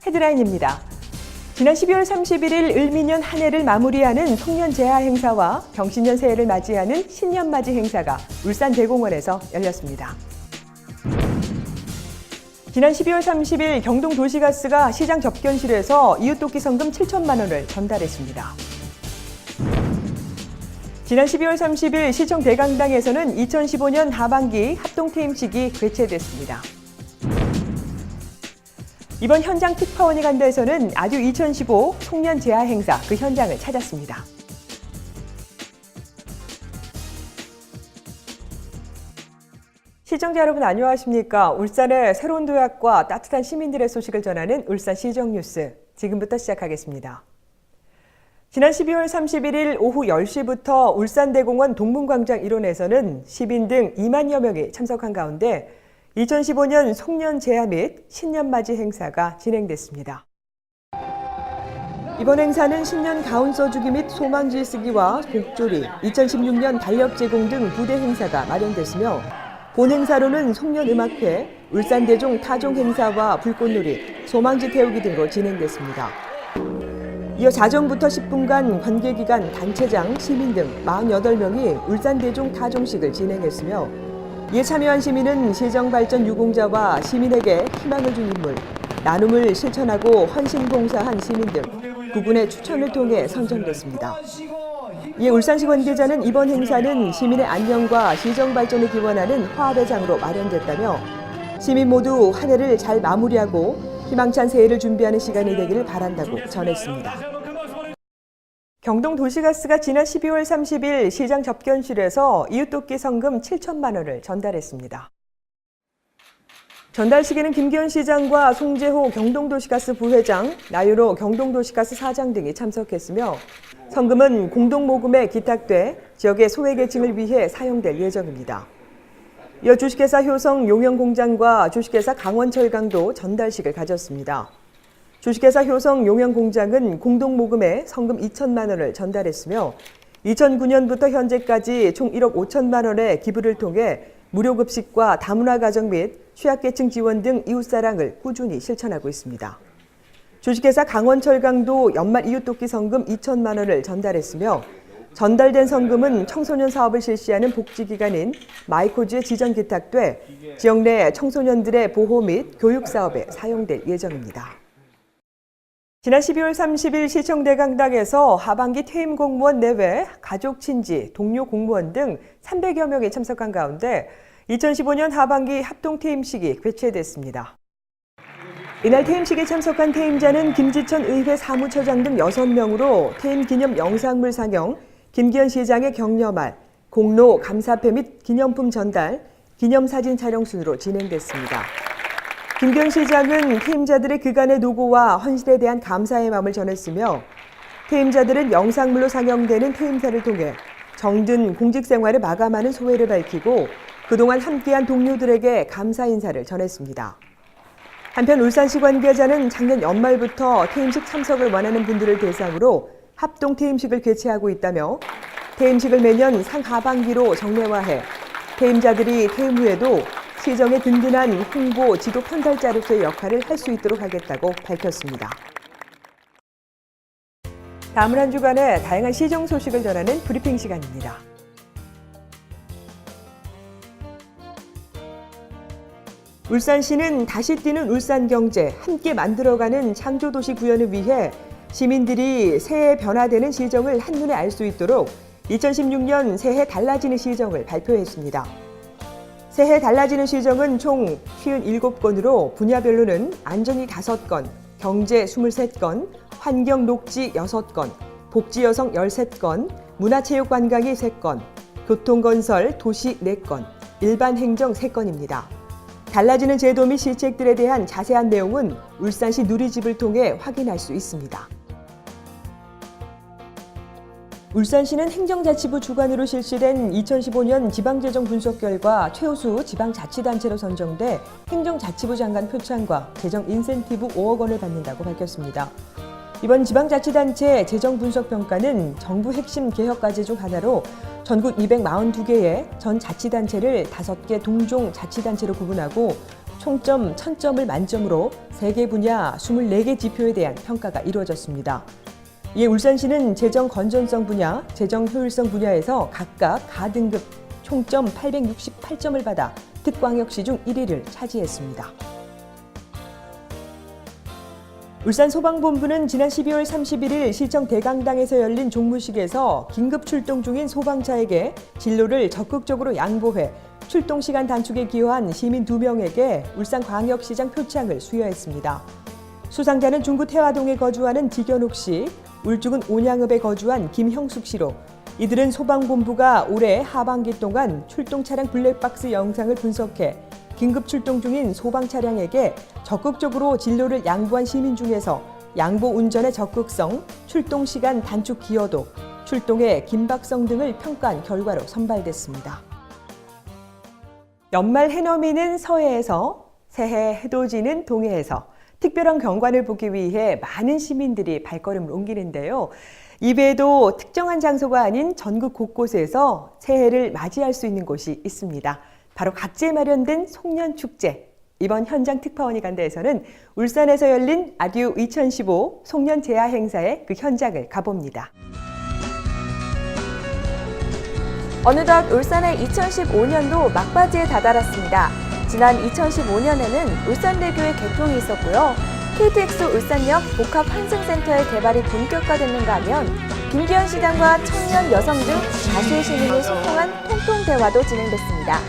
헤드라인입니다. 지난 12월 31일 을미년 한 해를 마무리하는 송년제하 행사와 경신년 새해를 맞이하는 신년맞이 행사가 울산대공원에서 열렸습니다. 지난 12월 30일 경동도시가스가 시장 접견실에서 이웃돕기 성금 7천만 원을 전달했습니다. 지난 12월 30일 시청 대강당에서는 2015년 하반기 합동퇴임식이 개최됐습니다. 이번 현장 특파원이 간다에서는 아듀 2015 송년제하 행사 그 현장을 찾았습니다. 시청자 여러분 안녕하십니까? 울산의 새로운 도약과 따뜻한 시민들의 소식을 전하는 울산시정뉴스 지금부터 시작하겠습니다. 지난 12월 31일 오후 10시부터 울산대공원 동문광장 일원에서는 시민 등 2만여 명이 참석한 가운데 2015년 송년제하 및 신년맞이 행사가 진행됐습니다. 이번 행사는 신년 가운 써주기 및 소망지 쓰기와 복조리, 2016년 달력 제공 등 부대 행사가 마련됐으며 본 행사로는 송년음악회, 울산대종 타종 행사와 불꽃놀이, 소망지 태우기 등으로 진행됐습니다. 이어 자정부터 10분간 관계기관, 단체장, 시민 등 48명이 울산대종 타종식을 진행했으며 이에 참여한 시민은 시정발전 유공자와 시민에게 희망을 준 인물, 나눔을 실천하고 헌신봉사한 시민 등 9분의 추천을 통해 선정됐습니다. 이에 울산시 관계자는 이번 행사는 시민의 안녕과 시정발전을 기원하는 화합의 장으로 마련됐다며 시민 모두 한 해를 잘 마무리하고 희망찬 새해를 준비하는 시간이 되기를 바란다고 전했습니다. 경동도시가스가 지난 12월 30일 시장 접견실에서 이웃돕기 성금 7천만 원을 전달했습니다. 전달식에는 김기현 시장과 송재호 경동도시가스 부회장, 나윤호 경동도시가스 사장 등이 참석했으며 성금은 공동모금에 기탁돼 지역의 소외계층을 위해 사용될 예정입니다. 이어 주식회사 효성 용영공장과 주식회사 강원철강도 전달식을 가졌습니다. 주식회사 효성 용영공장은 공동모금에 성금 2천만 원을 전달했으며 2009년부터 현재까지 총 1억 5천만 원의 기부를 통해 무료급식과 다문화가정 및 취약계층 지원 등 이웃사랑을 꾸준히 실천하고 있습니다. 주식회사 강원철강도 연말 이웃돕기 성금 2천만 원을 전달했으며 전달된 성금은 청소년 사업을 실시하는 복지기관인 마이코즈에 지정 기탁돼 지역 내 청소년들의 보호 및 교육 사업에 사용될 예정입니다. 지난 12월 30일 시청대강당에서 하반기 퇴임 공무원 내외 가족, 친지, 동료 공무원 등 300여 명이 참석한 가운데 2015년 하반기 합동퇴임식이 개최됐습니다. 이날 퇴임식에 참석한 퇴임자는 김지천 의회 사무처장 등 6명으로 퇴임 기념 영상물 상영, 김기현 시장의 격려말, 공로 감사패 및 기념품 전달, 기념사진 촬영 순으로 진행됐습니다. 김기현 시장은 퇴임자들의 그간의 노고와 헌신에 대한 감사의 마음을 전했으며 퇴임자들은 영상물로 상영되는 퇴임사를 통해 정든 공직생활을 마감하는 소회를 밝히고 그동안 함께한 동료들에게 감사 인사를 전했습니다. 한편 울산시 관계자는 작년 연말부터 퇴임식 참석을 원하는 분들을 대상으로 합동 퇴임식을 개최하고 있다며 퇴임식을 매년 상하반기로 정례화해 퇴임자들이 퇴임 후에도 시정의 든든한 홍보, 지도 편달자로서의 역할을 할 수 있도록 하겠다고 밝혔습니다. 다음은 한 주간의 다양한 시정 소식을 전하는 브리핑 시간입니다. 울산시는 다시 뛰는 울산경제, 함께 만들어가는 창조도시 구현을 위해 시민들이 새해 변화되는 시정을 한눈에 알 수 있도록 2016년 새해 달라지는 시정을 발표했습니다. 새해 달라지는 시정은 총 57건으로 분야별로는 안전이 5건, 경제 23건, 환경 녹지 6건, 복지 여성 13건, 문화체육관광이 3건, 교통건설 도시 4건, 일반 행정 3건입니다. 달라지는 제도 및 시책들에 대한 자세한 내용은 울산시 누리집을 통해 확인할 수 있습니다. 울산시는 행정자치부 주관으로 실시된 2015년 지방재정 분석 결과 최우수 지방자치단체로 선정돼 행정자치부 장관 표창과 재정 인센티브 5억 원을 받는다고 밝혔습니다. 이번 지방자치단체 재정분석평가는 정부 핵심 개혁과제 중 하나로 전국 242개의 전 자치단체를 5개 동종 자치단체로 구분하고 총점 1000점을 만점으로 3개 분야 24개 지표에 대한 평가가 이루어졌습니다. 이에 울산시는 재정 건전성 분야, 재정 효율성 분야에서 각각 가등급 총점 868점을 받아 특광역시 중 1위를 차지했습니다. 울산소방본부는 지난 12월 31일 시청 대강당에서 열린 종무식에서 긴급 출동 중인 소방차에게 진로를 적극적으로 양보해 출동 시간 단축에 기여한 시민 2명에게 울산광역시장 표창을 수여했습니다. 수상자는 중구 태화동에 거주하는 지견옥 씨, 울주군 온양읍에 거주한 김형숙 씨로 이들은 소방본부가 올해 하반기 동안 출동 차량 블랙박스 영상을 분석해 긴급 출동 중인 소방 차량에게 적극적으로 진로를 양보한 시민 중에서 양보 운전의 적극성, 출동 시간 단축 기여도, 출동의 긴박성 등을 평가한 결과로 선발됐습니다. 연말 해넘이는 서해에서, 새해 해돋이는 동해에서 특별한 경관을 보기 위해 많은 시민들이 발걸음을 옮기는데요. 이외에도 특정한 장소가 아닌 전국 곳곳에서 새해를 맞이할 수 있는 곳이 있습니다. 바로 각지에 마련된 송년축제. 이번 현장 특파원이 간 데에서는 울산에서 열린 아듀 2015 송년제야 행사의 그 현장을 가봅니다. 어느덧 울산의 2015년도 막바지에 다다랐습니다. 지난 2015년에는 울산대교의 개통이 있었고요. KTX 울산역 복합 환승센터의 개발이 본격화됐는가 하면 김기현 시장과 청년, 여성 등 다수의 시민이 소통한 통통대화도 진행됐습니다.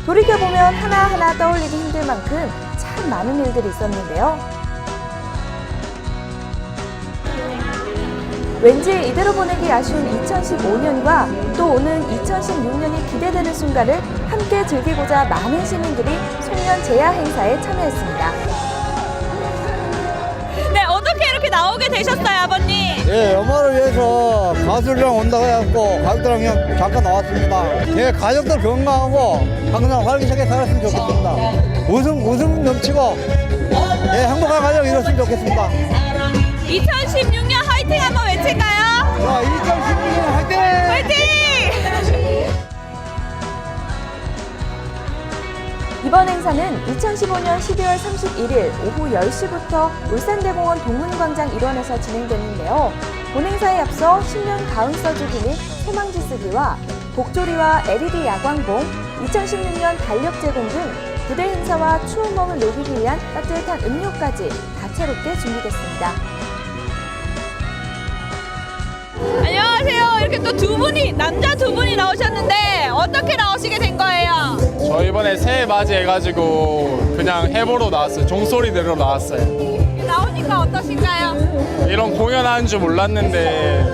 돌이켜보면 하나하나 떠올리기 힘들 만큼 참 많은 일들이 있었는데요. 왠지 이대로 보내기 아쉬운 2015년과 또 오는 2016년이 기대되는 순간을 함께 즐기고자 많은 시민들이 송년제야 행사에 참여했습니다. 네, 어떻게 이렇게 나오게 되셨어요, 아버님? 예, 연말을 위해서 가수들이랑 온다고 해갖고 가족들이랑 그냥 잠깐 나왔습니다. 예, 가족들 건강하고 항상 활기차게 살았으면 좋겠습니다. 웃음 넘치고 예, 행복한 가정 이뤘으면 좋겠습니다. 2016년 화이팅 한번 외칠까요? 자, 2016년 화이팅! 화이팅! 이번 행사는 2015년 12월 31일 오후 10시부터 울산대공원 동문광장 일원에서 진행됐는데요. 본 행사에 앞서 신년 가운 써주기 및 소망지 쓰기와 복조리와 LED 야광봉, 2016년 달력 제공 등 부대 행사와 추운 몸을 녹이기 위한 따뜻한 음료까지 다채롭게 준비됐습니다. 안녕하세요. 이렇게 또 남자 두 분이 나오셨는데 어떻게 나오시게 된 거예요? 저 이번에 새해 맞이해가지고 그냥 해보러 나왔어요. 종소리 들으러 나왔어요. 나오니까 어떠신가요? 이런 공연하는 줄 몰랐는데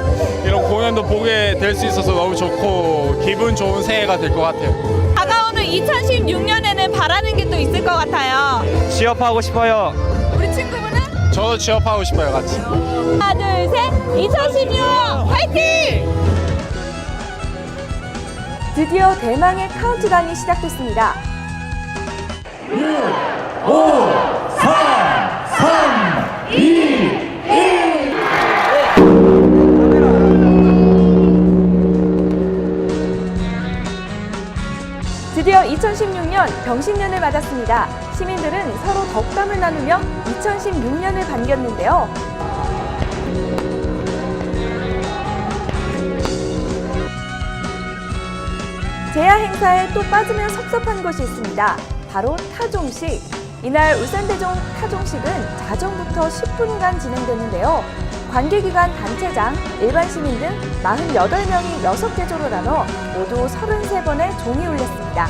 이런 공연도 보게 될 수 있어서 너무 좋고 기분 좋은 새해가 될 것 같아요. 다가오는 2016년에는 바라는 게 또 있을 것 같아요. 취업하고 싶어요. 우리 친구분은? 저도 취업하고 싶어요, 같이. 하나, 둘, 셋! 2016 화이팅! 드디어 대망의 카운트다운이 시작됐습니다. 5, 4, 3, 2, 1. 드디어 2016년 병신년을 맞았습니다. 시민들은 서로 덕담을 나누며 2016년을 반겼는데요. 제야 행사에 또 빠지면 섭섭한 것이 있습니다. 바로 타종식. 이날 울산대종 타종식은 자정부터 10분간 진행되는데요. 관계기관 단체장, 일반 시민 등 48명이 6개조로 나눠 모두 33번의 종이 울렸습니다.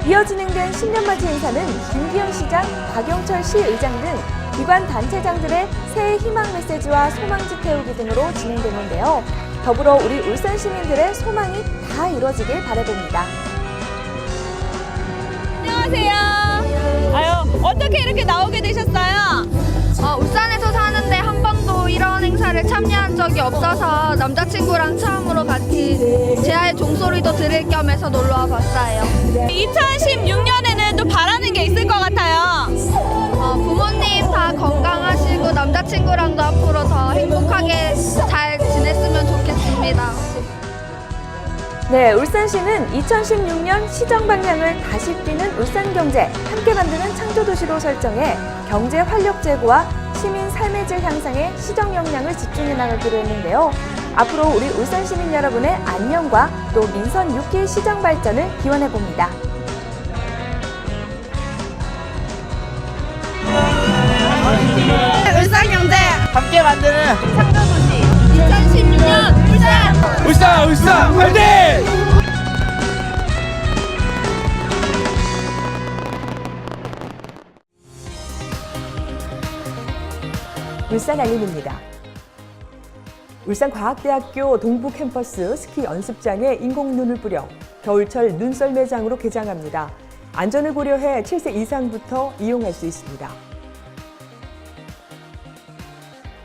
이어 진행된 신년맞이 행사는 김기현 시장, 박영철 시의장 등 기관 단체장들의 새해 희망 메시지와 소망지 태우기 등으로 진행되는데요. 더불어 우리 울산 시민들의 소망이 다 이루어지길 바라봅니다. 안녕하세요. 아유, 어떻게 이렇게 나오게 되셨어요? 울산에서 사는데 한 번도 이런 행사를 참여한 적이 없어서 남자친구랑 처음으로 같이 제아의 종소리도 들을 겸 해서 놀러와 봤어요. 2016년에는 또 바라는 게 있을 것 같아요. 부모님 다 건강하시고 남자친구랑도 앞으로 더 행복하게 잘 지냈으면 좋겠습니다. 네, 울산시는 2016년 시정 방향을 다시 띄는 울산경제, 함께 만드는 창조도시로 설정해 경제 활력 제고와 시민 삶의 질 향상에 시정 역량을 집중해 나가기로 했는데요. 앞으로 우리 울산 시민 여러분의 안녕과 또 민선 6기 시정 발전을 기원해 봅니다. 울산경제 함께 만드는 2016년 울산 화이팅! 울산 알림입니다. 울산과학대학교 동부 캠퍼스 스키 연습장에 인공눈을 뿌려 겨울철 눈썰매장으로 개장합니다. 안전을 고려해 7세 이상부터 이용할 수 있습니다.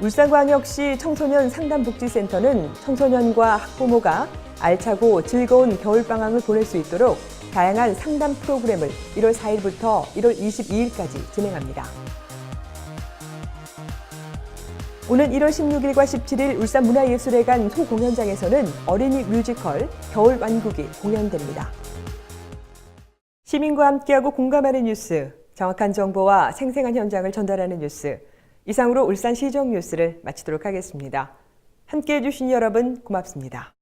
울산광역시 청소년 상담복지센터는 청소년과 학부모가 알차고 즐거운 겨울방학을 보낼 수 있도록 다양한 상담 프로그램을 1월 4일부터 1월 22일까지 진행합니다. 오는 1월 16일과 17일 울산문화예술회관 소공연장에서는 어린이 뮤지컬 겨울완국이 공연됩니다. 시민과 함께하고 공감하는 뉴스, 정확한 정보와 생생한 현장을 전달하는 뉴스. 이상으로 울산시정 뉴스를 마치도록 하겠습니다. 함께해 주신 여러분 고맙습니다.